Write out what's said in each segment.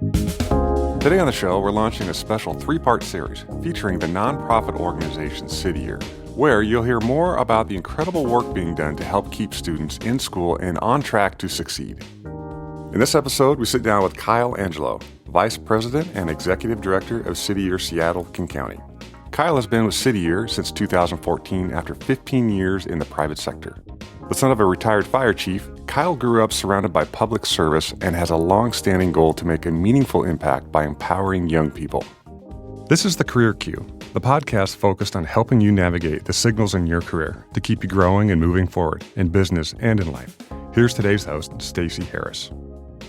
Today on the show, we're launching a special 3-part series featuring the nonprofit organization City Year, where you'll hear more about the incredible work being done to help keep students in school and on track to succeed. In this episode, we sit down with Kyle Angelo, Vice President and Executive Director of City Year Seattle-King County. Kyle has been with City Year since 2014 after 15 years in the private sector. The son of a retired fire chief, Kyle grew up surrounded by public service and has a long-standing goal to make a meaningful impact by empowering young people. This is the Career Cue, the podcast focused on helping you navigate the signals in your career to keep you growing and moving forward in business and in life. Here's today's host, Stacey Harris.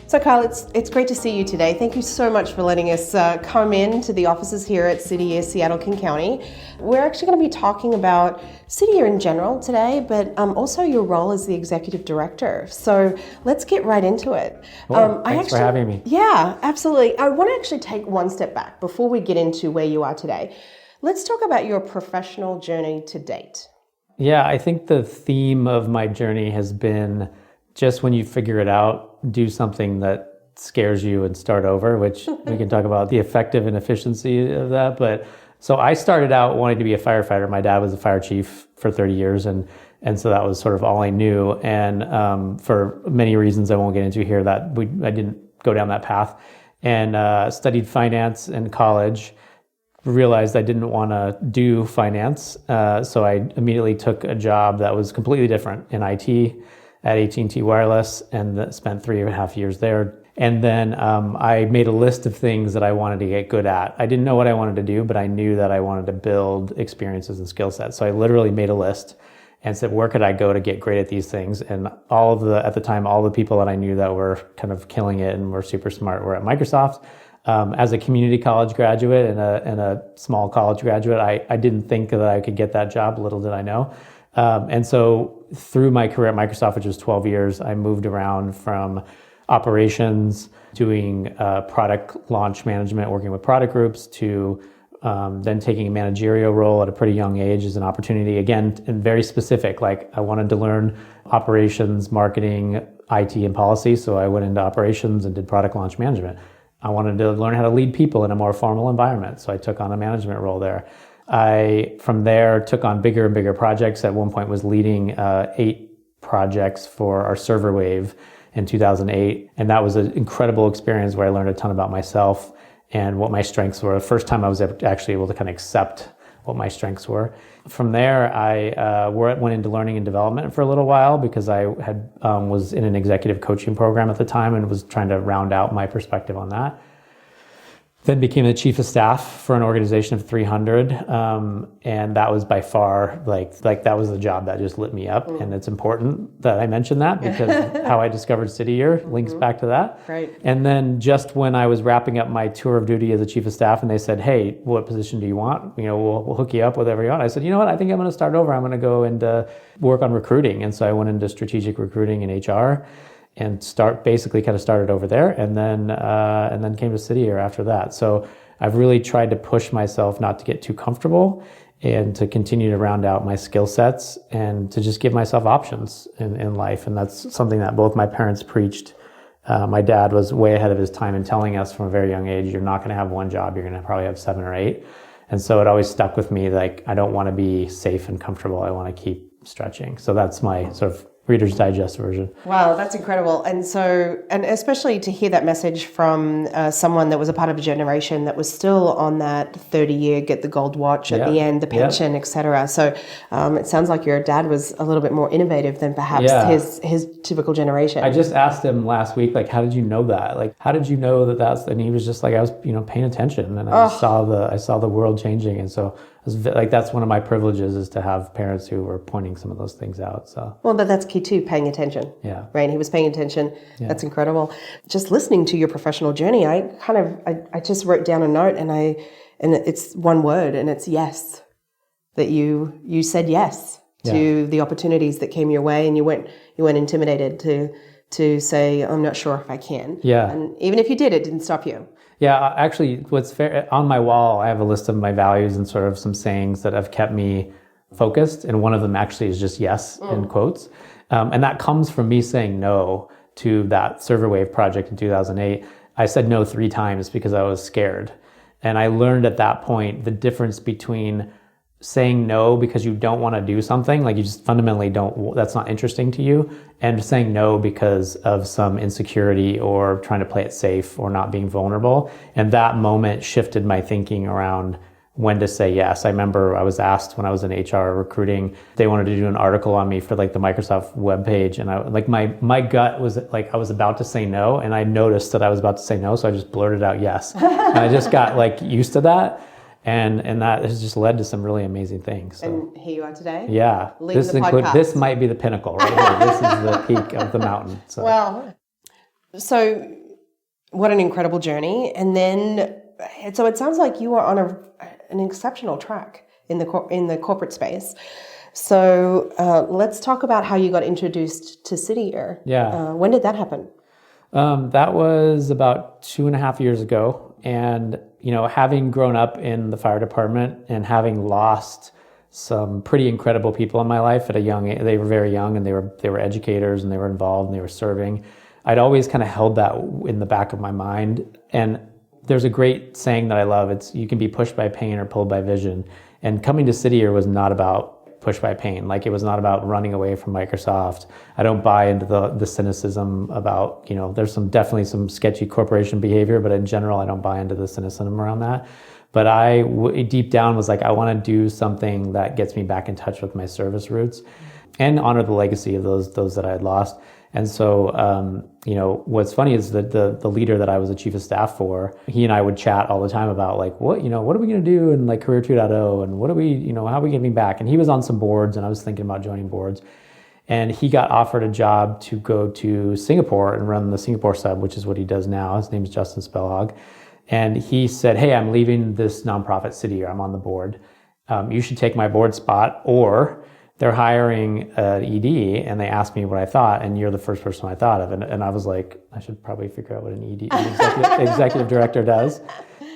So Kyle, it's great to see you today. Thank you so much for letting us come in to the offices here at City Year Seattle-King County. We're actually going to be talking about City Year in general today, but also your role as the Executive Director. So let's get right into it. Thanks for having me. Yeah, absolutely. I want to actually take one step back before we get into where you are today. Let's talk about your professional journey to date. Yeah, I think the theme of my journey has been just when you figure it out, do something that scares you and start over, which we can talk about the effective and efficiency of that. But so I started out wanting to be a firefighter. My dad was a fire chief for 30 years. And so that was sort of all I knew. And for many reasons I won't get into here, I didn't go down that path, and studied finance in college. Realized I didn't want to do finance. So I immediately took a job that was completely different in IT at AT&T Wireless, and spent 3.5 years there. And then I made a list of things that I wanted to get good at. I didn't know what I wanted to do, but I knew that I wanted to build experiences and skill sets. So I literally made a list and said, where could I go to get great at these things? And at the time, all the people that I knew that were kind of killing it and were super smart were at Microsoft. As a community college graduate and a small college graduate, I didn't think that I could get that job, little did I know. And so through my career at Microsoft, which was 12 years, I moved around from operations, doing product launch management, working with product groups, to then taking a managerial role at a pretty young age as an opportunity, again, and very specific. Like I wanted to learn operations, marketing, IT, and policy. So I went into operations and did product launch management. I wanted to learn how to lead people in a more formal environment. So I took on a management role there. I, from there, took on bigger and bigger projects. At one point was leading 8 projects for our server wave in 2008. And that was an incredible experience where I learned a ton about myself and what my strengths were. The first time I was actually able to kind of accept what my strengths were. From there, I went into learning and development for a little while because I was in an executive coaching program at the time and was trying to round out my perspective on that. Then became the chief of staff for an organization of 300, and that was by far like that was the job that just lit me up. And it's important that I mention that because how I discovered City Year links back to that. Right. And then just when I was wrapping up my tour of duty as a chief of staff, and they said, "Hey, what position do you want? We'll hook you up with whatever you want." I said, "You know what? I think I'm going to start over. I'm going to go and work on recruiting." And so I went into strategic recruiting and HR. And started over there, and then came to City Year after that. So I've really tried to push myself not to get too comfortable, and to continue to round out my skill sets, and to just give myself options in life. And that's something that both my parents preached. My dad was way ahead of his time in telling us from a very young age, you're not going to have one job, you're going to probably have 7 or 8. And so it always stuck with me, like I don't want to be safe and comfortable, I want to keep stretching. So that's my sort of Reader's Digest version. Wow, that's incredible. And especially to hear that message from someone that was a part of a generation that was still on that 30-year get the gold watch at the end, the pension, etc. So it sounds like your dad was a little bit more innovative than perhaps his typical generation. I just asked him last week, like, how did you know that? Like, how did you know that that's, and he was just like, I was, paying attention, and I saw the world changing. And so that's one of my privileges, is to have parents who were pointing some of those things out. So well, but that's key too, paying attention. Yeah. Right. He was paying attention. Yeah. That's incredible. Just listening to your professional journey, I just wrote down a note, and it's one word, and it's yes. That you said yes to the opportunities that came your way, and you weren't intimidated to say, I'm not sure if I can. Yeah. And even if you did, it didn't stop you. Yeah, actually, what's fair, on my wall, I have a list of my values and sort of some sayings that have kept me focused. And one of them actually is just yes, in quotes. And that comes from me saying no to that server wave project in 2008. I said no 3 times because I was scared. And I learned at that point the difference between saying no because you don't want to do something, like you just fundamentally don't, that's not interesting to you, and saying no because of some insecurity or trying to play it safe or not being vulnerable. And that moment shifted my thinking around when to say yes. I remember I was asked when I was in HR recruiting, they wanted to do an article on me for like the Microsoft webpage, and I like my gut was like I was about to say no, and I noticed that I was about to say no, so I just blurted out yes. And I just got like used to that, and that has just led to some really amazing things. So, and here you are today. yeah, Leading the podcast. This might be the pinnacle right here. This is the peak of the mountain. So. Wow. So what an incredible journey. And then, so it sounds like you were on an exceptional track in the corporate space. So let's talk about how you got introduced to City Year. Yeah. When did that happen? That was about 2.5 years ago. And, you know, having grown up in the fire department and having lost some pretty incredible people in my life at a young age, they were very young, and they were educators, and they were involved, and they were serving. I'd always kind of held that in the back of my mind. And there's a great saying that I love. It's, you can be pushed by pain or pulled by vision. And coming to City Year was not about pushed by pain. Like, it was not about running away from Microsoft. I don't buy into the cynicism about, you know, there's definitely some sketchy corporation behavior, but in general, I don't buy into the cynicism around that. But I deep down was like, I want to do something that gets me back in touch with my service roots and honor the legacy of those that I had lost. And so, you know, what's funny is that the leader that I was the chief of staff for, he and I would chat all the time about like, what are we going to do in like Career 2.0, and what are we, you know, how are we giving back? And he was on some boards, and I was thinking about joining boards. And he got offered a job to go to Singapore and run the Singapore sub, which is what he does now. His name is Justin Spellhog. And he said, hey, I'm leaving this nonprofit City Year. I'm on the board. You should take my board spot, or they're hiring an ED, and they asked me what I thought, and you're the first person I thought of. And I was like, I should probably figure out what an ED, executive director does.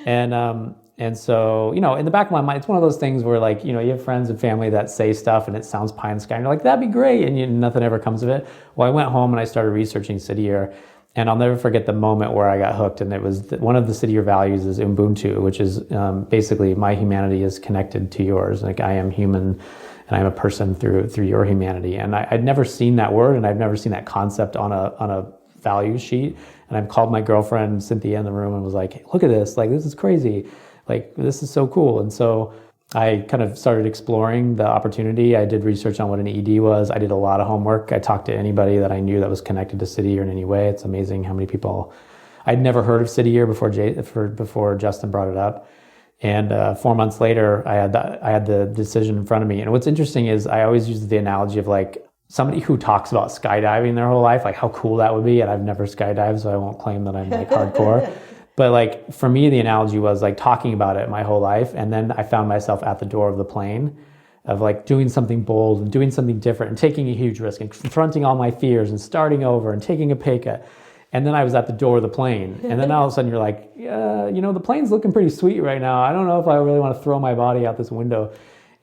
And so, you know, in the back of my mind, it's one of those things where, like, you know, you have friends and family that say stuff and it sounds pie in the sky, and you're like, that'd be great, and nothing ever comes of it. Well, I went home and I started researching City Year, and I'll never forget the moment where I got hooked. And it was one of the City Year values is Ubuntu, which is basically my humanity is connected to yours. Like, I am human, and I'm a person through your humanity. And I'd never seen that word, and I've never seen that concept on a value sheet. And I called my girlfriend Cynthia in the room and was like, hey, look at this, like, this is crazy, like, this is so cool. And so I kind of started exploring the opportunity. I did research on what an ED was. I did a lot of homework. I talked to anybody that I knew that was connected to City Year in any way. It's amazing how many people, I'd never heard of City Year before Justin brought it up. And 4 months later, I had the decision in front of me. And what's interesting is I always use the analogy of like somebody who talks about skydiving their whole life, like how cool that would be. And I've never skydived, so I won't claim that I'm like hardcore. But like for me, the analogy was like talking about it my whole life. And then I found myself at the door of the plane of like doing something bold and doing something different and taking a huge risk and confronting all my fears and starting over and taking a pay cut. And then I was at the door of the plane. And then all of a sudden you're like, yeah, you know, the plane's looking pretty sweet right now. I don't know if I really want to throw my body out this window.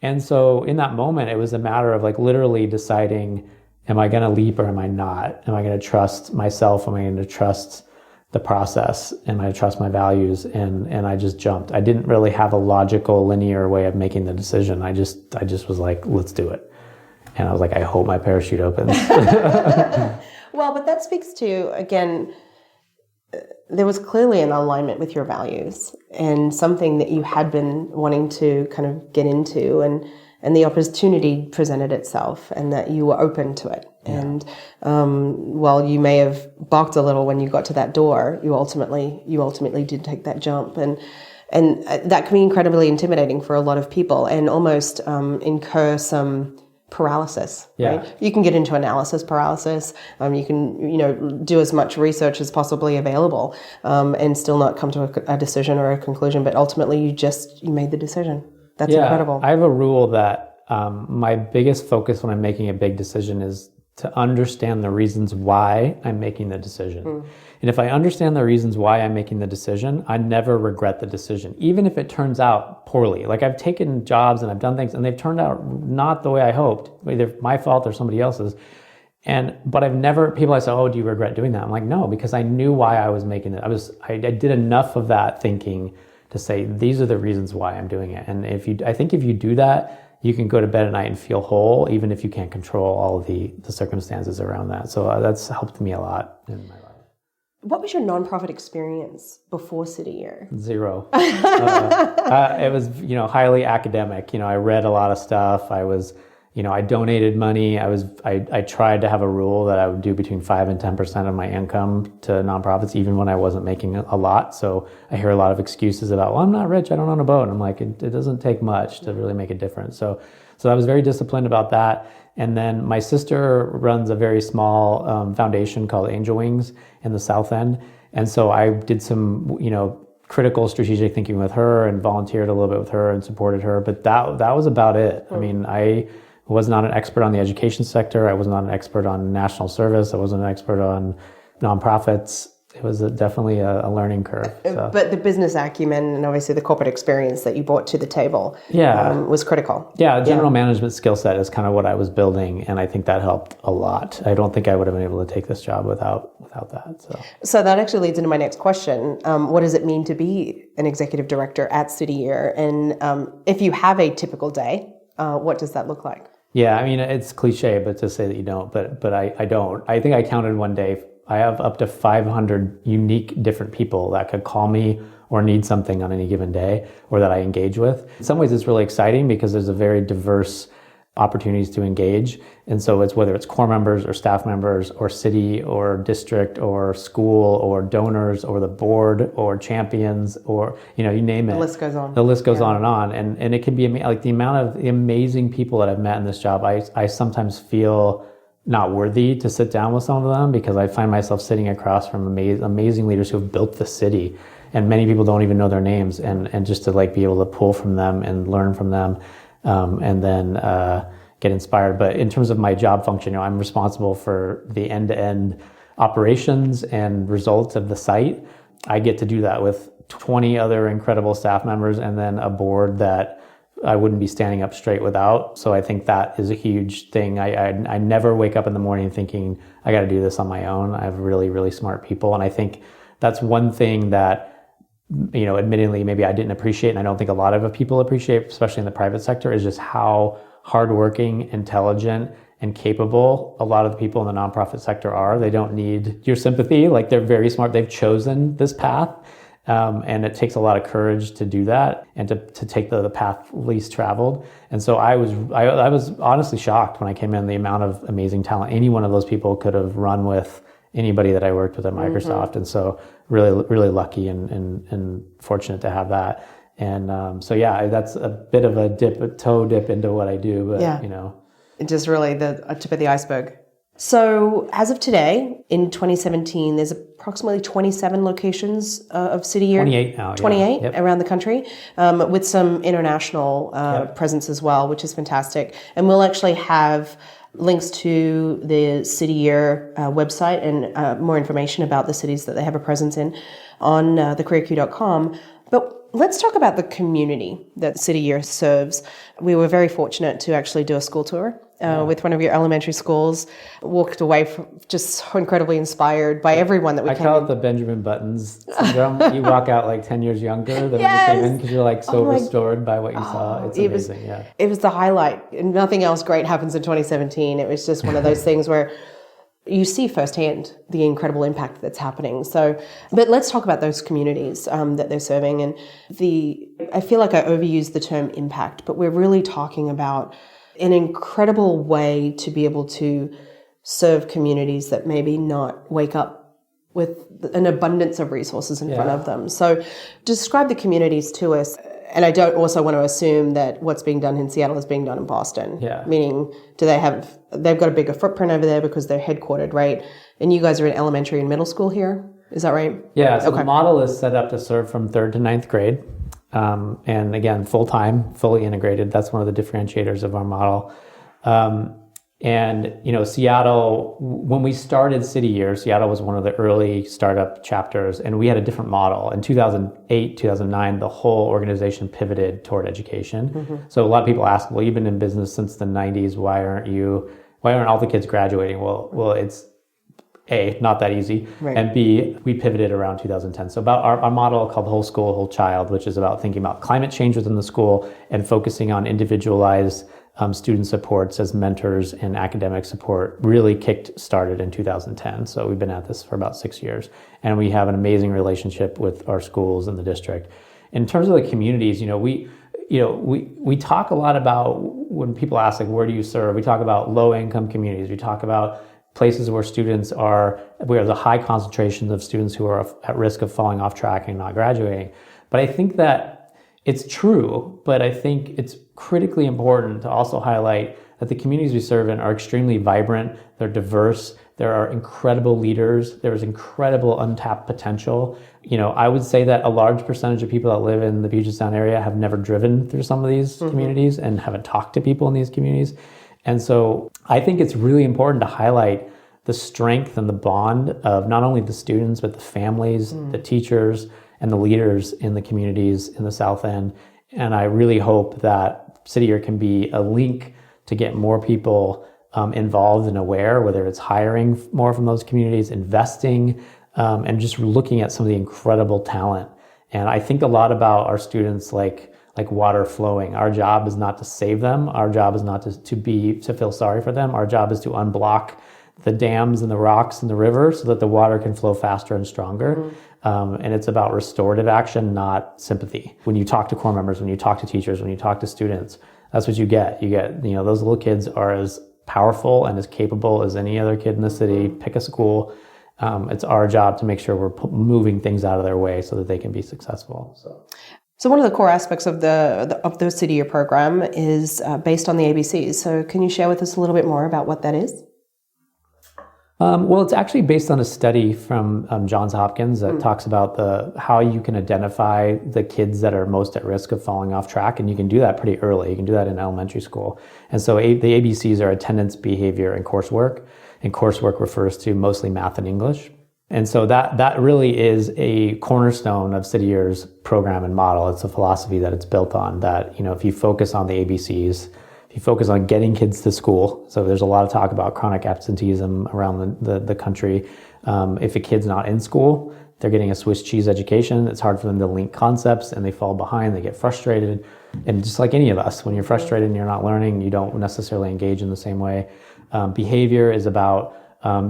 And so in that moment, it was a matter of like literally deciding, am I going to leap or am I not? Am I going to trust myself? Am I going to trust the process? Am I going to trust my values? And I just jumped. I didn't really have a logical, linear way of making the decision. I just was like, let's do it. And I was like, I hope my parachute opens. Well, but that speaks to, again, there was clearly an alignment with your values and something that you had been wanting to kind of get into, and the opportunity presented itself and that you were open to it. Yeah. And while you may have balked a little when you got to that door, you ultimately did take that jump. And that can be incredibly intimidating for a lot of people and almost incur some paralysis, yeah. Right? You can get into analysis paralysis. You can, do as much research as possibly available, and still not come to a decision or a conclusion. But ultimately, you made the decision. That's incredible. I have a rule that my biggest focus when I'm making a big decision is to understand the reasons why I'm making the decision. And if I understand the reasons why I'm making the decision, I never regret the decision, even if it turns out poorly. Like I've taken jobs and I've done things and they've turned out not the way I hoped, either my fault or somebody else's. But I've never, people say, oh, do you regret doing that? I'm like, no, because I knew why I was making it. I did enough of that thinking to say, these are the reasons why I'm doing it. And I think if you do that, you can go to bed at night and feel whole, even if you can't control all of the circumstances around that. So that's helped me a lot in my life. What was your nonprofit experience before City Year? Zero. It was, highly academic. I read a lot of stuff. I donated money. I tried to have a rule that I would do between 5 and 10% of my income to nonprofits, even when I wasn't making a lot. So I hear a lot of excuses about, well, I'm not rich, I don't own a boat. And I'm like, it doesn't take much to really make a difference. So I was very disciplined about that. And then my sister runs a very small foundation called Angel Wings in the South End. And so I did some, critical strategic thinking with her and volunteered a little bit with her and supported her. But that was about it. I mean, I was not an expert on the education sector. I was not an expert on national service. I wasn't an expert on nonprofits. It was definitely a learning curve. So. But the business acumen and obviously the corporate experience that you brought to the table was critical. Yeah, general management skill set is kind of what I was building, and I think that helped a lot. I don't think I would have been able to take this job without that. So that actually leads into my next question. What does it mean to be an executive director at City Year? And if you have a typical day, what does that look like? Yeah, I mean, it's cliche, but to say that you don't, but I don't. I think I counted one day, I have up to 500 unique different people that could call me or need something on any given day or that I engage with. In some ways, it's really exciting because there's a very diverse opportunities to engage. And so it's whether it's core members or staff members or city or district or school or donors or the board or champions or, you name it. The list goes on. The list goes on. And it can be like the amount of amazing people that I've met in this job. I sometimes feel not worthy to sit down with some of them because I find myself sitting across from amazing leaders who have built the city. And many people don't even know their names. And just to be able to pull from them and learn from them. And then get inspired. But in terms of my job function, I'm responsible for the end-to-end operations and results of the site. I get to do that with 20 other incredible staff members and then a board that I wouldn't be standing up straight without. So I think that is a huge thing. I never wake up in the morning thinking, I got to do this on my own. I have really, really smart people. And I think that's one thing that admittedly, maybe I didn't appreciate, and I don't think a lot of people appreciate, especially in the private sector, is just how hardworking, intelligent, and capable a lot of the people in the nonprofit sector are. They don't need your sympathy. They're very smart. They've chosen this path, and it takes a lot of courage to do that and to take the path least traveled. And so I was honestly shocked when I came in, the amount of amazing talent. Any one of those people could have run with anybody that I worked with at Microsoft. Mm-hmm. And so really, really lucky and fortunate to have that. And that's a bit of a toe dip into what I do, but It's just really the tip of the iceberg. So as of today, in 2017, there's approximately 27 locations of City Year. 28 now. 28 Yep. around the country, with some international presence as well, which is fantastic. And we'll actually have links to the City Year website and more information about the cities that they have a presence in on thecareerq.com. But let's talk about the community that City Year serves. We were very fortunate to actually do a school tour with one of your elementary schools. Walked away just so incredibly inspired by everyone that we came in. I call it the Benjamin Buttons syndrome. You walk out 10 years younger than when you came in because you're so restored by what you saw. It's amazing. It was the highlight. And nothing else great happens in 2017. It was just one of those things where you see firsthand the incredible impact that's happening. So, but let's talk about those communities that they're serving. And I feel like I overuse the term impact, but we're really talking about an incredible way to be able to serve communities that maybe not wake up with an abundance of resources in front of them. So describe the communities to us. And I don't also want to assume that what's being done in Seattle is being done in Boston. Yeah. Meaning, they've got a bigger footprint over there because they're headquartered, right? And you guys are in elementary and middle school here. Is that right? Yeah. So the model is set up to serve from 3rd to 9th grade. And again, full-time, fully integrated. That's one of the differentiators of our model. Seattle, when we started City Year, Seattle was one of the early startup chapters, and we had a different model. In 2008, 2009, the whole organization pivoted toward education. Mm-hmm. So a lot of people ask, well, you've been in business since the 90s. Why why aren't all the kids graduating? Well, it's A, not that easy, Right. and B, we pivoted around 2010. So about our model called Whole School, Whole Child, which is about thinking about climate change within the school and focusing on individualized student supports as mentors and academic support, really started in 2010. So we've been at this for about 6 years, and we have an amazing relationship with our schools in the district. In terms of the communities, we talk a lot about, when people ask, like, where do you serve? We talk about low-income communities. We talk about places where where the high concentrations of students who are at risk of falling off track and not graduating. But I think that it's true, but I think it's critically important to also highlight that the communities we serve in are extremely vibrant, they're diverse, there are incredible leaders, there's incredible untapped potential. I would say that a large percentage of people that live in the Puget Sound area have never driven through some of these communities and haven't talked to people in these communities. And so I think it's really important to highlight the strength and the bond of not only the students, but the families, the teachers, and the leaders in the communities in the South End. And I really hope that City Year can be a link to get more people involved and aware, whether it's hiring more from those communities, investing, and just looking at some of the incredible talent. And I think a lot about our students like water flowing. Our job is not to save them. Our job is not to feel sorry for them. Our job is to unblock the dams and the rocks and the river so that the water can flow faster and stronger. And it's about restorative action, not sympathy. When you talk to Corps members, when you talk to teachers, when you talk to students, that's what you get. You get, those little kids are as powerful and as capable as any other kid in the city. Pick a school. It's our job to make sure we're moving things out of their way so that they can be successful. So one of the core aspects of the City Year program is based on the ABCs. So can you share with us a little bit more about what that is? Well, it's actually based on a study from Johns Hopkins that talks about how you can identify the kids that are most at risk of falling off track, and you can do that pretty early. You can do that in elementary school. And so the ABCs are attendance, behavior, and coursework. And coursework refers to mostly math and English. And so that really is a cornerstone of City Year's program and model. It's a philosophy that it's built on, that, if you focus on the ABCs, if you focus on getting kids to school, so there's a lot of talk about chronic absenteeism around the country. If a kid's not in school, they're getting a Swiss cheese education. It's hard for them to link concepts and they fall behind, they get frustrated. And just like any of us, when you're frustrated and you're not learning, you don't necessarily engage in the same way. Behavior is about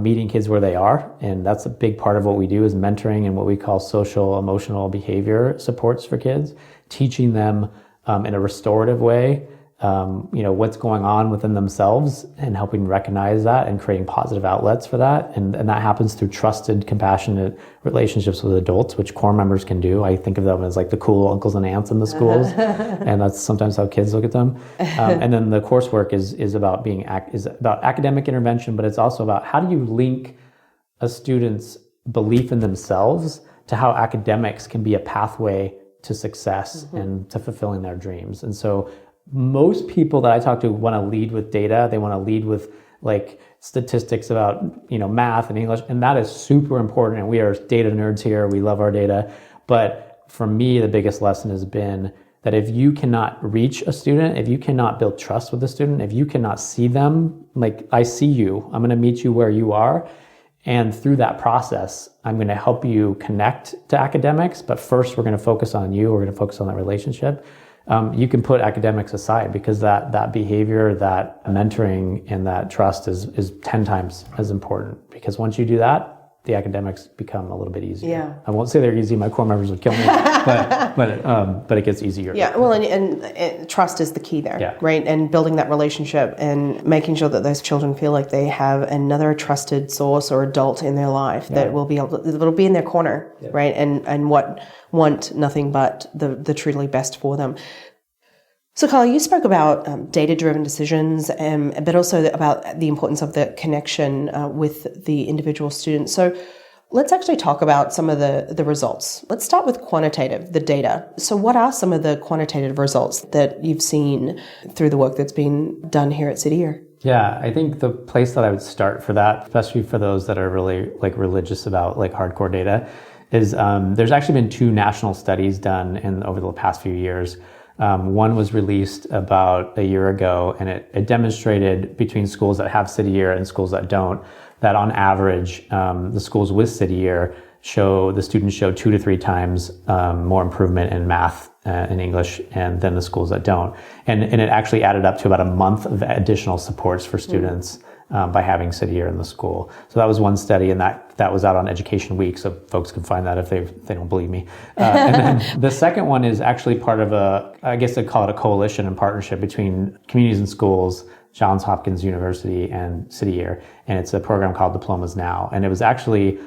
meeting kids where they are, and that's a big part of what we do, is mentoring and what we call social emotional behavior supports for kids, teaching them in a restorative way what's going on within themselves and helping recognize that and creating positive outlets for that. And that happens through trusted, compassionate relationships with adults, which Corps members can do. I think of them as like the cool uncles and aunts in the schools, and that's sometimes how kids look at them. And then the coursework is about about academic intervention, but it's also about how do you link a student's belief in themselves to how academics can be a pathway to success and to fulfilling their dreams. And so most people that I talk to want to lead with data. They want to lead with like statistics about, math and English. And that is super important. And we are data nerds here. We love our data. But for me, the biggest lesson has been that if you cannot reach a student, if you cannot build trust with a student, if you cannot see them, like, I see you, I'm going to meet you where you are. And through that process, I'm going to help you connect to academics. But first, we're going to focus on you. We're going to focus on that relationship. You can put academics aside, because that behavior, that mentoring, and that trust is 10 times as important. Because once you do that, the academics become a little bit easier. Yeah. I won't say they're easy. My Corps members would kill me, but it gets easier. Yeah. Well, and trust is the key there, right? And building that relationship and making sure that those children feel like they have another trusted source or adult in their life that will be that'll be in their corner, right? And want nothing but the truly best for them. So, Kyle, you spoke about data-driven decisions, but also about the importance of the connection with the individual students. So let's actually talk about some of the results. Let's start with quantitative, the data. So what are some of the quantitative results that you've seen through the work that's been done here at City Year? Yeah, I think the place that I would start for that, especially for those that are really like religious about like hardcore data, is there's actually been 2 national studies done over the past few years. One was released about a year ago, and it demonstrated between schools that have city year and schools that don't, that on average, the schools with city year the students show 2 to 3 times more improvement in math and English and than the schools that don't. And it actually added up to about a month of additional supports for students by having city year in the school. So that was one study, and that was out on Education Week, so folks can find that if they don't believe me. And then the second one is actually part of I guess they call it a coalition and partnership between communities and schools, Johns Hopkins University, and City Year, and it's a program called Diplomas Now. And it was actually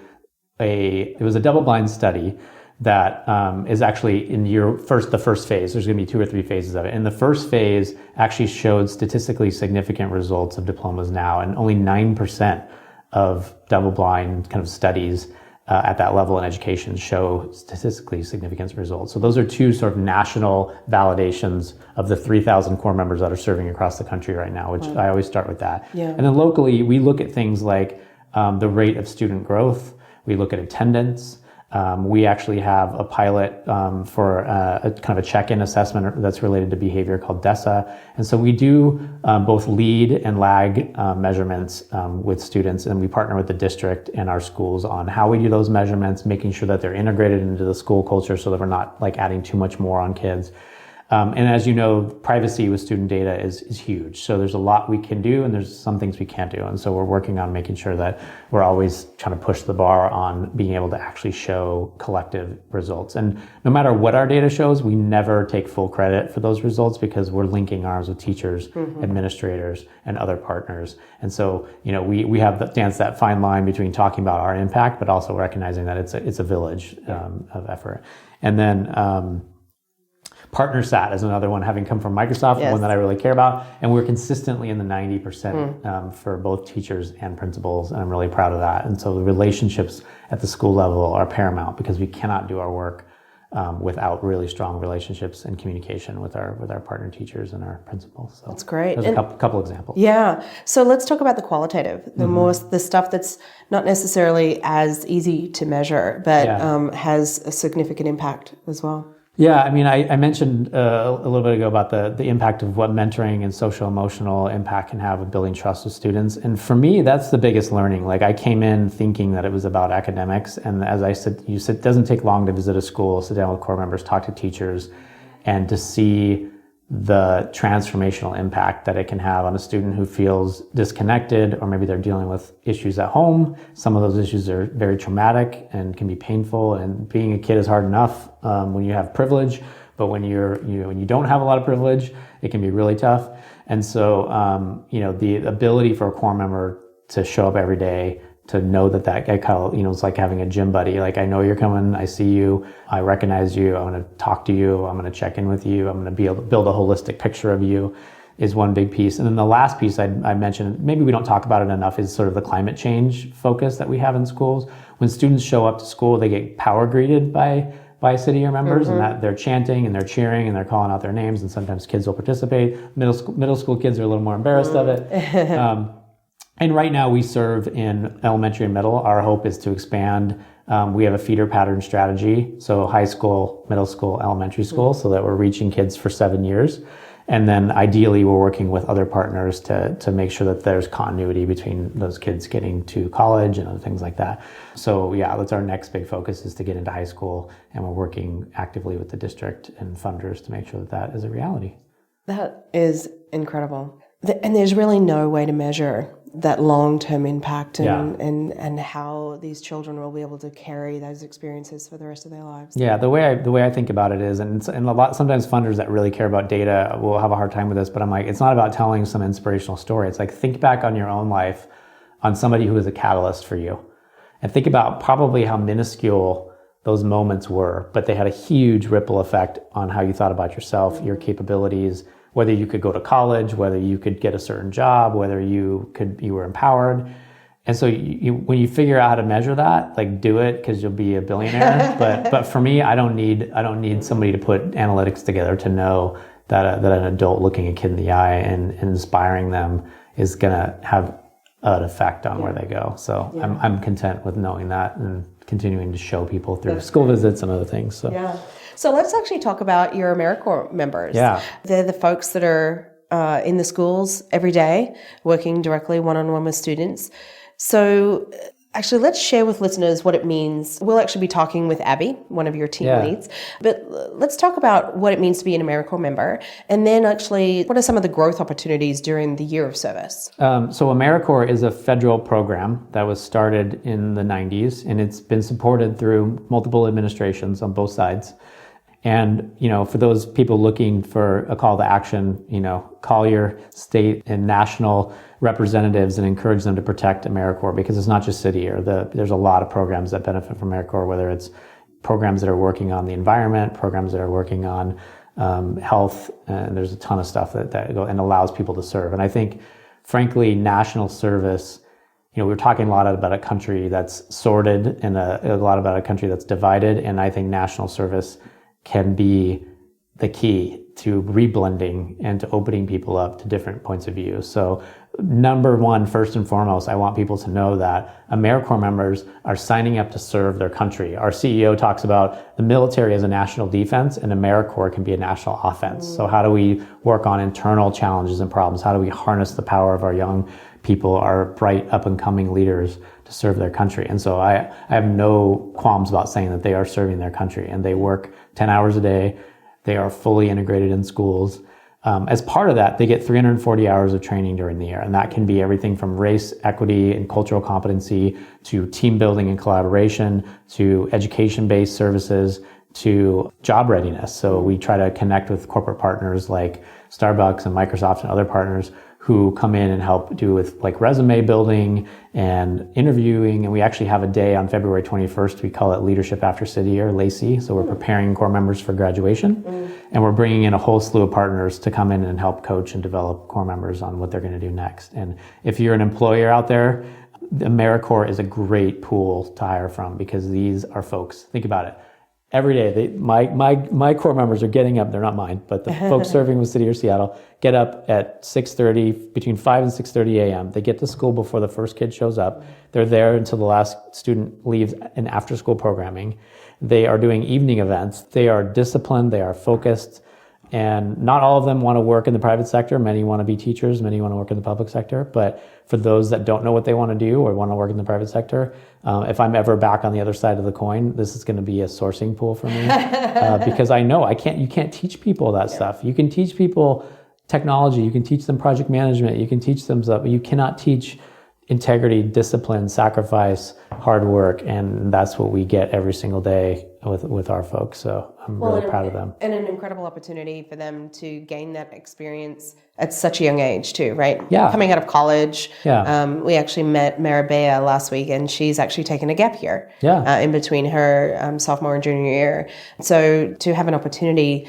a double-blind study that is actually in the first phase. There's going to be 2 or 3 phases of it. And the first phase actually showed statistically significant results of Diplomas Now, and only 9% of double-blind kind of studies at that level in education show statistically significant results. So those are 2 sort of national validations of the 3,000 core members that are serving across the country right now, which I always start with that. Yeah. And then locally, we look at things like the rate of student growth. We look at attendance. We actually have a pilot for a kind of a check-in assessment that's related to behavior called DESA. And so we do both lead and lag measurements with students, and we partner with the district and our schools on how we do those measurements, making sure that they're integrated into the school culture so that we're not like adding too much more on kids. And as you know, privacy with student data is huge. So there's a lot we can do, and there's some things we can't do. And so we're working on making sure that we're always trying to push the bar on being able to actually show collective results. And no matter what our data shows, we never take full credit for those results because we're linking arms with teachers, administrators, and other partners. And so, we have to dance that fine line between talking about our impact, but also recognizing that it's a village of effort. And then, PartnerSat is another one, having come from Microsoft, one that I really care about. And we're consistently in the 90% for both teachers and principals, and I'm really proud of that. And so the relationships at the school level are paramount because we cannot do our work without really strong relationships and communication with our partner teachers and our principals. So that's great. There's a couple examples. Yeah. So let's talk about the qualitative, the stuff that's not necessarily as easy to measure, but has a significant impact as well. Yeah, I mean, I mentioned a little bit ago about the impact of what mentoring and social emotional impact can have with building trust with students. And for me, that's the biggest learning. Like, I came in thinking that it was about academics. And as I said, it doesn't take long to visit a school, sit down with core members, talk to teachers, and to see the transformational impact that it can have on a student who feels disconnected, or maybe they're dealing with issues at home. Some of those issues are very traumatic and can be painful, and being a kid is hard enough when you have privilege, but when when you don't have a lot of privilege, it can be really tough. And so the ability for a core member to show up every day, to know that guy, Kyle, it's like having a gym buddy. Like, I know you're coming, I see you, I recognize you, I'm going to talk to you, I'm going to check in with you, I'm going to be able to build a holistic picture of you, is one big piece. And then the last piece I mentioned, maybe we don't talk about it enough, is sort of the climate change focus that we have in schools. When students show up to school, they get power greeted by city year members, and that they're chanting and they're cheering and they're calling out their names, and sometimes kids will participate. Middle school kids are a little more embarrassed of it. And right now we serve in elementary and middle. Our hope is to expand. We have a feeder pattern strategy, so high school, middle school, elementary school, so that we're reaching kids for 7 years. And then ideally we're working with other partners to make sure that there's continuity between those kids getting to college and other things like that. So yeah, that's our next big focus, is to get into high school, and we're working actively with the district and funders to make sure that is a reality. That is incredible. And there's really no way to measure that long-term impact and how these children will be able to carry those experiences for the rest of their lives. Yeah, the way I think about it is, and a lot, sometimes funders that really care about data will have a hard time with this, but I'm like, it's not about telling some inspirational story. It's like, think back on your own life, on somebody who was a catalyst for you, and think about probably how minuscule those moments were, but they had a huge ripple effect on how you thought about yourself, your capabilities, whether you could go to college, whether you could get a certain job, whether you were empowered. And so when you figure out how to measure that, like, do it, because you'll be a billionaire. but for me, I don't need somebody to put analytics together to know that an adult looking a kid in the eye and inspiring them is gonna have an effect on where they go. So I'm content with knowing that and continuing to show people through school visits and other things. So. Yeah. So let's actually talk about your AmeriCorps members. Yeah. They're the folks that are in the schools every day, working directly one-on-one with students. So actually, let's share with listeners what it means. We'll actually be talking with Abby, one of your team leads, but let's talk about what it means to be an AmeriCorps member, and then actually, what are some of the growth opportunities during the year of service? So AmeriCorps is a federal program that was started in the 90s, and it's been supported through multiple administrations on both sides. And, for those people looking for a call to action, call your state and national representatives and encourage them to protect AmeriCorps, because it's not just city year. There's a lot of programs that benefit from AmeriCorps, whether it's programs that are working on the environment, programs that are working on health, and there's a ton of stuff that go and allows people to serve. And I think, frankly, national service, we're talking a lot about a country that's sorted and a lot about a country that's divided, and I think national service can be the key to reblending and to opening people up to different points of view. So number one, first and foremost, I want people to know that AmeriCorps members are signing up to serve their country. Our CEO talks about the military as a national defense, and AmeriCorps can be a national offense. So how do we work on internal challenges and problems? How do we harness the power of our young people, our bright up-and-coming leaders, to serve their country? And so I have no qualms about saying that they are serving their country, and they work 10 hours a day. They are fully integrated in schools. As part of that, they get 340 hours of training during the year, and that can be everything from race, equity, and cultural competency to team building and collaboration to education-based services to job readiness. So we try to connect with corporate partners like Starbucks and Microsoft and other partners who come in and help do with like resume building and interviewing. And we actually have a day on February 21st. We call it Leadership After City Year, LACY. So we're preparing Corps members for graduation. And we're bringing in a whole slew of partners to come in and help coach and develop Corps members on what they're going to do next. And if you're an employer out there, AmeriCorps is a great pool to hire from, because these are folks, think about it. Every day, my Corps members are getting up. They're not mine, but the folks serving with City or Seattle get up at 6:30, between 5 and 6:30 a.m. They get to school before the first kid shows up. They're there until the last student leaves in after-school programming. They are doing evening events. They are disciplined. They are focused. And not all of them want to work in the private sector. Many want to be teachers. Many want to work in the public sector. But for those that don't know what they want to do or want to work in the private sector, if I'm ever back on the other side of the coin, this is going to be a sourcing pool for me. Because I know you can't teach people that stuff. You can teach people technology. You can teach them project management. You can teach them stuff, but you cannot teach integrity, discipline, sacrifice, hard work, and that's what we get every single day with our folks. So I'm really proud of them. And an incredible opportunity for them to gain that experience at such a young age too, right? Yeah. Coming out of college. Yeah. We actually met Maribea last week, and she's actually taken a gap year in between her sophomore and junior year. So to have an opportunity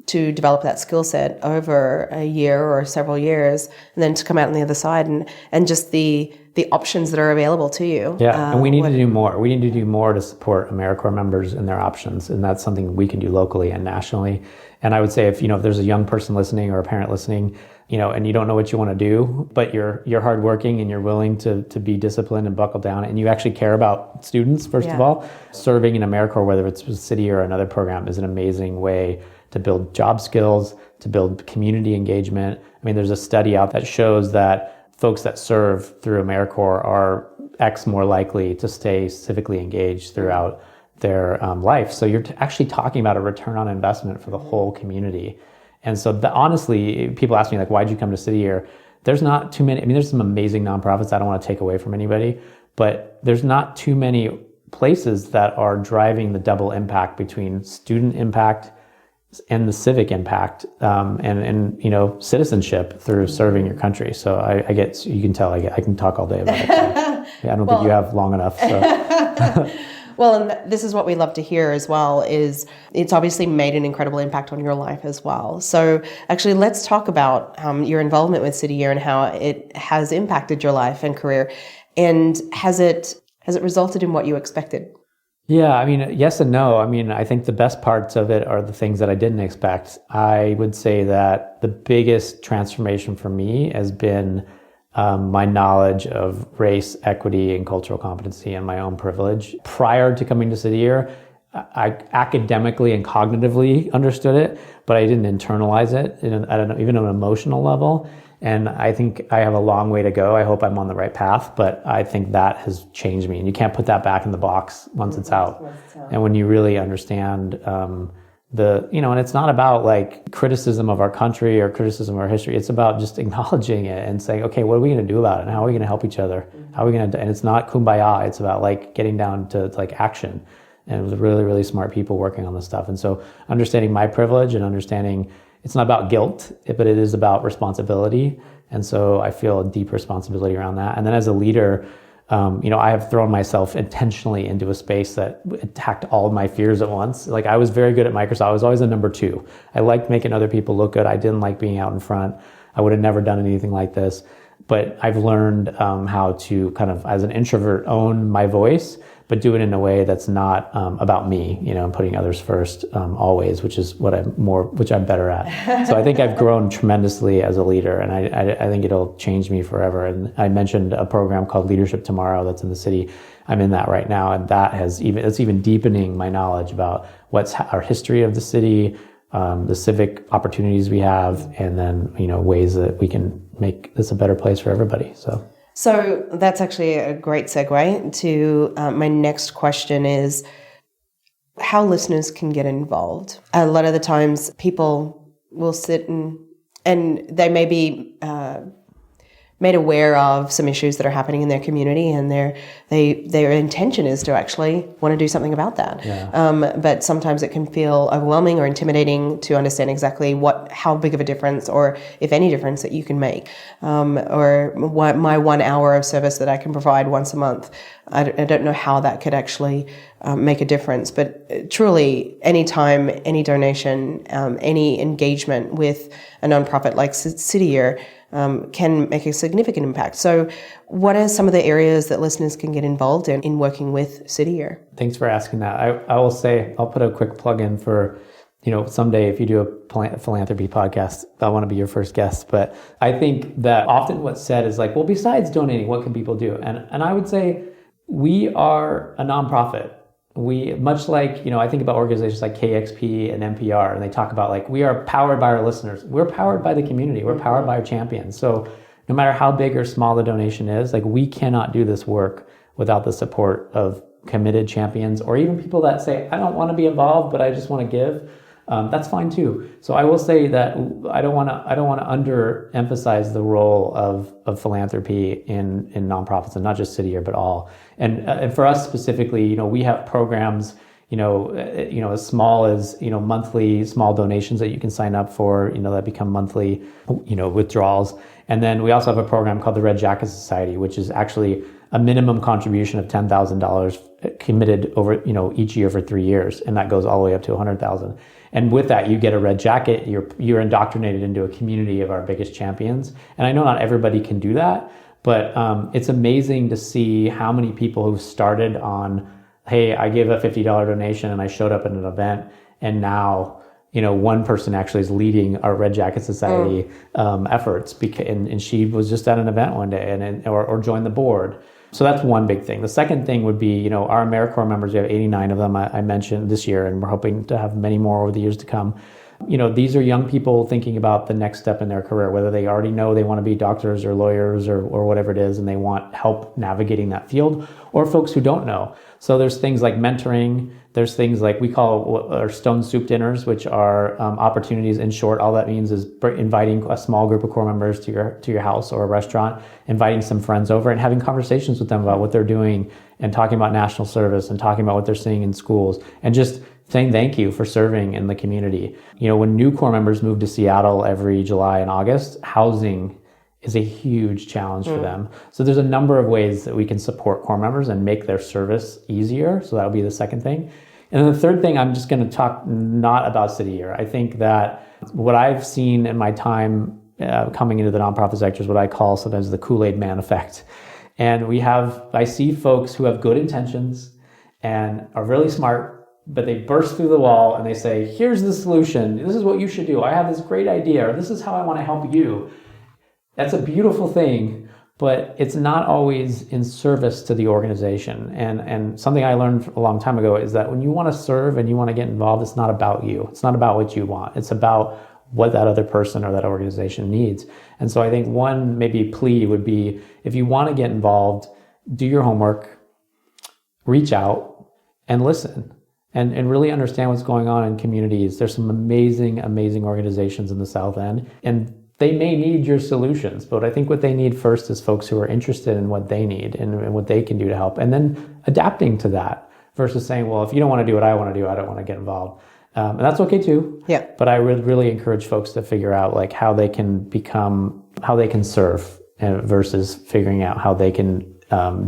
to develop that skill set over a year or several years, and then to come out on the other side and just the options that are available to you. Yeah, and we need to do more. We need to do more to support AmeriCorps members and their options, and that's something we can do locally and nationally. And I would say if there's a young person listening or a parent listening, and you don't know what you want to do, but you're hardworking and you're willing to be disciplined and buckle down, and you actually care about students, first of all, serving in AmeriCorps, whether it's a city or another program, is an amazing way to build job skills, to build community engagement. I mean, there's a study out that shows that folks that serve through AmeriCorps are X more likely to stay civically engaged throughout their life. So you're actually talking about a return on investment for the whole community. And so honestly, people ask me, like, why'd you come to City Year? There's not too many. I mean, there's some amazing nonprofits. I don't want to take away from anybody, but there's not too many places that are driving the double impact between student impact and the civic impact, and citizenship through serving your country. So I get, you can tell, I can talk all day about it. So, I don't think you have long enough. So. Well, and this is what we love to hear as well, is it's obviously made an incredible impact on your life as well. So actually, let's talk about your involvement with City Year and how it has impacted your life and career. And has it resulted in what you expected? Yeah, I mean, yes and no. I mean, I think the best parts of it are the things that I didn't expect. I would say that the biggest transformation for me has been my knowledge of race, equity, and cultural competency and my own privilege. Prior to coming to City Year, I academically and cognitively understood it, but I didn't internalize it even on an emotional level. And I think I have a long way to go. I hope I'm on the right path, but I think that has changed me. And you can't put that back in the box once it's out. And when you really understand and it's not about like criticism of our country or criticism of our history. It's about just acknowledging it and saying, okay, what are we going to do about it? And how are we going to help each other? How are we going to, and it's not kumbaya. It's about like getting down to like action. And it was really, really smart people working on this stuff. And so understanding my privilege and understanding it's not about guilt, but it is about responsibility. And so I feel a deep responsibility around that. And then as a leader, I have thrown myself intentionally into a space that attacked all of my fears at once. Like I was very good at Microsoft. I was always a number 2. I liked making other people look good. I didn't like being out in front. I would have never done anything like this. But I've learned how to kind of, as an introvert, own my voice, but do it in a way that's not about me, and putting others first always, which is which I'm better at. So I think I've grown tremendously as a leader, and I think it'll change me forever. And I mentioned a program called Leadership Tomorrow that's in the city. I'm in that right now, and it's even deepening my knowledge about what's our history of the city, the civic opportunities we have, and then ways that we can make this a better place for everybody. So that's actually a great segue to my next question is how listeners can get involved. A lot of the times people will sit and they may be made aware of some issues that are happening in their community, and their intention is to actually want to do something about that. Yeah. But sometimes it can feel overwhelming or intimidating to understand exactly how big of a difference, or if any difference, that you can make, or what my 1 hour of service that I can provide once a month. I don't know how that could actually make a difference, but truly, any time, any donation, any engagement with a nonprofit like City Year can make a significant impact. So what are some of the areas that listeners can get involved in working with City Year? Thanks for asking that. I will say, I'll put a quick plug in for, someday if you do a philanthropy podcast, I want to be your first guest. But I think that often what's said is like, well, besides donating, what can people do? And I would say we are a nonprofit. We, much like, I think about organizations like KXP and NPR, and they talk about like, we are powered by our listeners. We're powered by the community. We're powered by our champions. So no matter how big or small the donation is, like we cannot do this work without the support of committed champions, or even people that say, I don't want to be involved, but I just want to give. That's fine too. So I will say that I don't want to underemphasize the role of philanthropy in nonprofits, and not just City Year, but all. And for us specifically, we have programs, as small as monthly small donations that you can sign up for, that become monthly, withdrawals. And then we also have a program called the Red Jacket Society, which is actually a minimum contribution of $10,000 committed over, each year for 3 years. And that goes all the way up to $100,000. And with that, you get a red jacket. You're indoctrinated into a community of our biggest champions. And I know not everybody can do that, but it's amazing to see how many people who've started on, hey, I gave a $50 donation and I showed up at an event, and now, one person actually is leading our Red Jacket Society efforts, and she was just at an event one day or joined the board. So that's one big thing. The second thing would be, our AmeriCorps members, we have 89 of them, I mentioned this year, and we're hoping to have many more over the years to come. These are young people thinking about the next step in their career, whether they already know they want to be doctors or lawyers or whatever it is, and they want help navigating that field, or folks who don't know. So there's things like mentoring. There's things like we call our stone soup dinners, which are opportunities. In short, all that means is inviting a small group of Corps members to your house or a restaurant, inviting some friends over and having conversations with them about what they're doing, and talking about national service and talking about what they're seeing in schools, and just saying thank you for serving in the community. When new Corps members move to Seattle every July and August, housing is a huge challenge for them. So there's a number of ways that we can support Corps members and make their service easier. So that'll be the second thing. And then the third thing, I'm just going to talk not about City Year. I think that what I've seen in my time coming into the nonprofit sector is what I call sometimes the Kool-Aid man effect. And I see folks who have good intentions and are really smart, but they burst through the wall and they say, here's the solution. This is what you should do. I have this great idea, or this is how I want to help you. That's a beautiful thing, but it's not always in service to the organization. And something I learned a long time ago is that when you want to serve and you want to get involved, it's not about you. It's not about what you want. It's about what that other person or that organization needs. And so I think one maybe plea would be, if you want to get involved, do your homework, reach out and listen and really understand what's going on in communities. There's some amazing organizations in the South End, and they may need your solutions, but I think what they need first is folks who are interested in what they need and what they can do to help, and then adapting to that versus saying, well, if you don't want to do what I want to do, I don't want to get involved. And that's okay too. Yeah. But I would really encourage folks to figure out like how they can serve versus figuring out how they can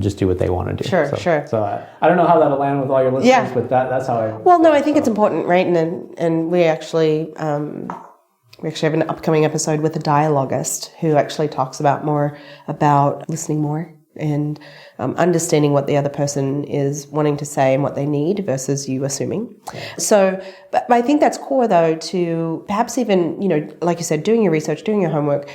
just do what they want to do. Sure. So I don't know how that'll land with all your listeners, but that's how I... Well, no, I think it's important, right? And we actually have an upcoming episode with a dialogist who actually talks more about listening more and understanding what the other person is wanting to say and what they need versus you assuming. So, but I think that's core though to perhaps even, like you said, doing your research, doing your homework.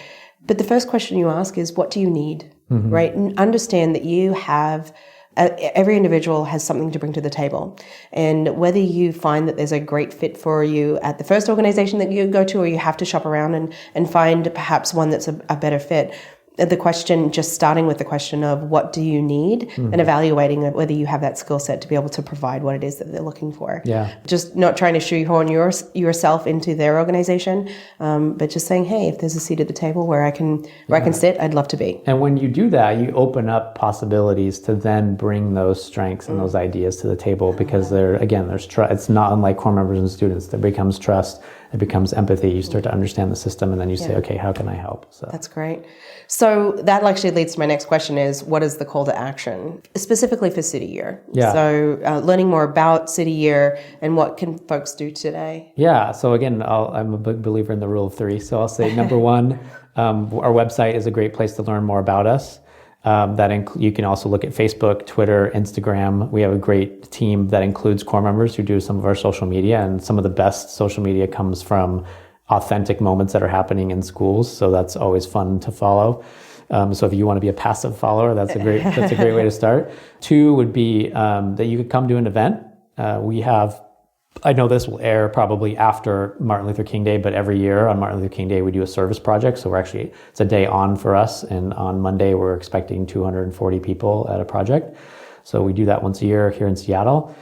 But the first question you ask is, what do you need, right? And understand that you have, every individual has something to bring to the table. And whether you find that there's a great fit for you at the first organization that you go to, or you have to shop around and find perhaps one that's a better fit, the question, just starting with the question of what do you need and evaluating whether you have that skill set to be able to provide what it is that they're looking for. Yeah. Just not trying to shoehorn yourself into their organization, but just saying, hey, if there's a seat at the table where I can sit, I'd love to be. And when you do that, you open up possibilities to then bring those strengths and those ideas to the table, because there's trust. It's not unlike core members and students. There becomes trust. It becomes empathy. You start to understand the system, and then you say, okay, how can I help? So that's great. So that actually leads to my next question is, what is the call to action, specifically for City Year? Yeah. So learning more about City Year and what can folks do today? Yeah. So again, I'm a big believer in the rule of three. So I'll say number one, our website is a great place to learn more about us. You can also look at Facebook, Twitter, Instagram. We have a great team that includes core members who do some of our social media, and some of the best social media comes from authentic moments that are happening in schools. So that's always fun to follow. So if you want to be a passive follower, that's a great way to start. Two would be that you could come to an event. I know this will air probably after Martin Luther King Day, but every year on Martin Luther King Day, we do a service project. So it's a day on for us. And on Monday, we're expecting 240 people at a project. So we do that once a year here in Seattle.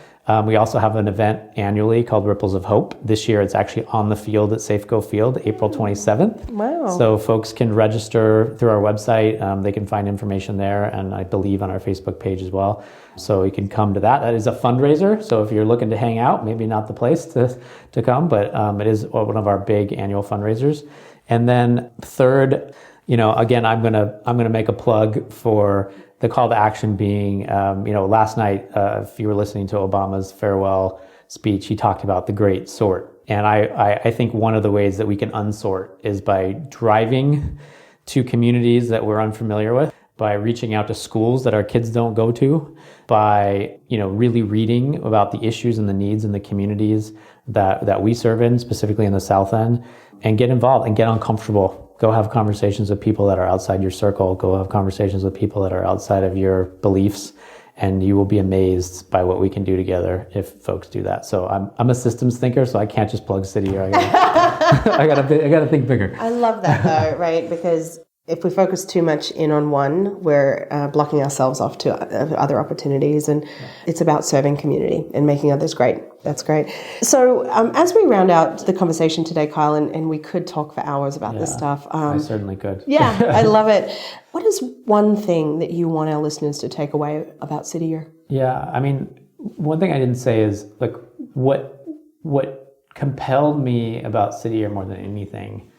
We also have an event annually called Ripples of Hope. This year, it's actually on the field at Safeco Field, April 27th. Wow. So folks can register through our website. They can find information there, and I believe on our Facebook page as well. So you can come to that. That is a fundraiser. So if you're looking to hang out, maybe not the place to come, but it is one of our big annual fundraisers. And then third, again, I'm gonna make a plug for the call to action being, last night, if you were listening to Obama's farewell speech, he talked about the great sort. And I think one of the ways that we can unsort is by driving to communities that we're unfamiliar with, by reaching out to schools that our kids don't go to, by really reading about the issues and the needs in the communities that we serve in, specifically in the South End, and get involved and get uncomfortable. Go have conversations with people that are outside your circle. Go have conversations with people that are outside of your beliefs, and you will be amazed by what we can do together if folks do that. So I'm a systems thinker, so I can't just plug City Year. I gotta think bigger. I love that though, right? Because if we focus too much in on one, we're blocking ourselves off to other opportunities. And it's about serving community and making others great. That's great. So as we round out the conversation today, Kyle, and we could talk for hours about this stuff. I certainly could. Yeah, I love it. What is one thing that you want our listeners to take away about City Year? Yeah, I mean, one thing I didn't say is like what compelled me about City Year more than anything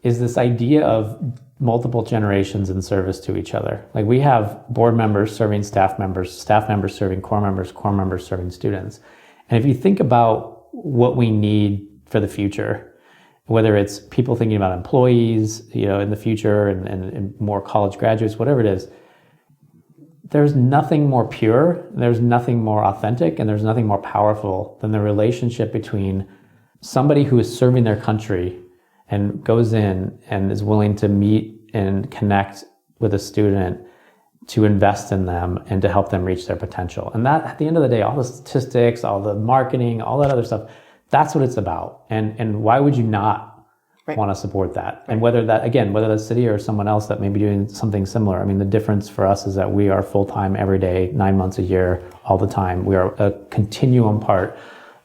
is this idea of multiple generations in service to each other. Like we have board members serving staff members serving core members serving students. And if you think about what we need for the future, whether it's people thinking about employees, in the future and more college graduates, whatever it is, there's nothing more pure, there's nothing more authentic, and there's nothing more powerful than the relationship between somebody who is serving their country and goes in and is willing to meet and connect with a student to invest in them and to help them reach their potential. And that, at the end of the day, all the statistics, all the marketing, all that other stuff, that's what it's about. And why would you not want to support that? And whether that's City or someone else that may be doing something similar. I mean, the difference for us is that we are full-time every day, 9 months a year, all the time. We are a continuum part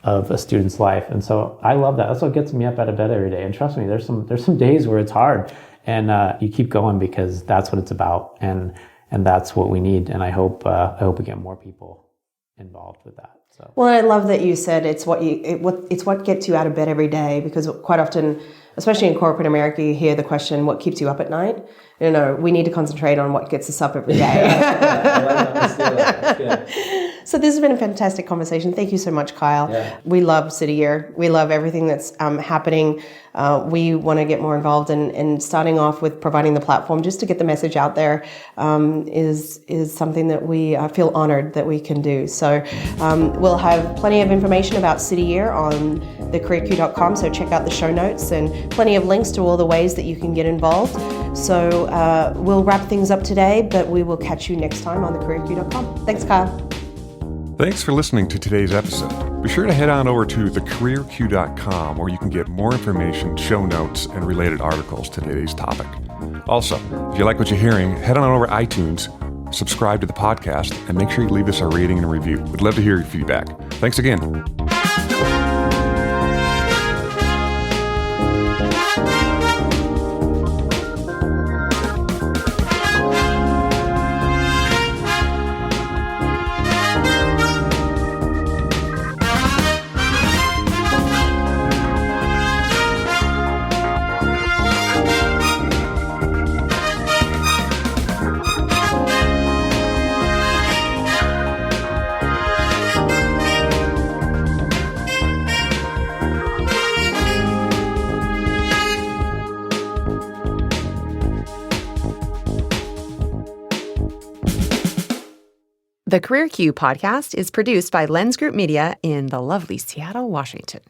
of a student's life. And so I love that. That's what gets me up out of bed every day. And trust me, there's some days where it's hard, and you keep going because that's what it's about. And that's what we need. And I hope we get more people involved with that. So. Well, I love that you said it's what gets you out of bed every day, because quite often, especially in corporate America, you hear the question, what keeps you up at night? We need to concentrate on what gets us up every day. So this has been a fantastic conversation. Thank you so much, Kyle. Yeah. We love City Year. We love everything that's happening. We want to get more involved, and starting off with providing the platform just to get the message out there is something that we feel honored that we can do. So we'll have plenty of information about City Year on thecareerq.com, so check out the show notes and plenty of links to all the ways that you can get involved. So we'll wrap things up today, but we will catch you next time on thecareerq.com. Thanks, Kyle. Thanks for listening to today's episode. Be sure to head on over to thecareerq.com, where you can get more information, show notes, and related articles to today's topic. Also, if you like what you're hearing, head on over to iTunes, subscribe to the podcast, and make sure you leave us a rating and a review. We'd love to hear your feedback. Thanks again. The Career Q podcast is produced by Lens Group Media in the lovely Seattle, Washington.